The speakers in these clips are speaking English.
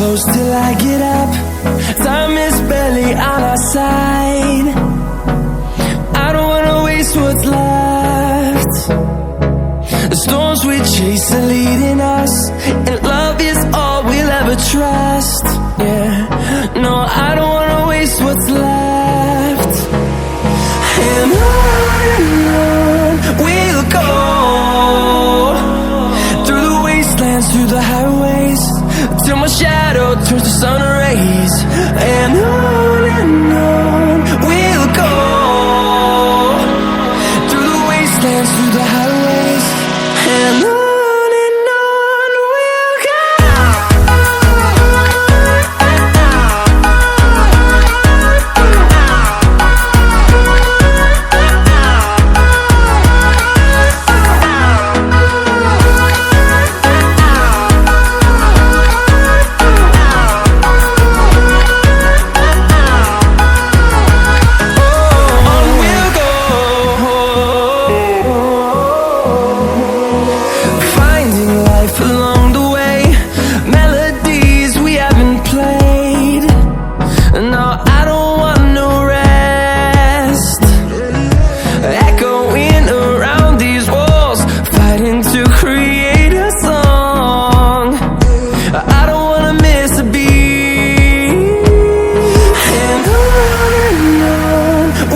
close till I get up. Time is barely on our side. I don't wanna waste what's left. The storms we chase are leading us, and love is all we'll ever trust. Yeah, no, I don't wanna waste what's left. And on we'll go, through the wastelands, through the highways, till my shadow turns to sun rays. And on we'll go, through the wastelands, through the highways, and on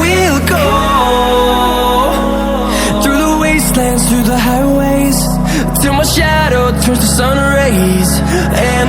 we'll go. Through the highways, till my shadow turns to sun rays. And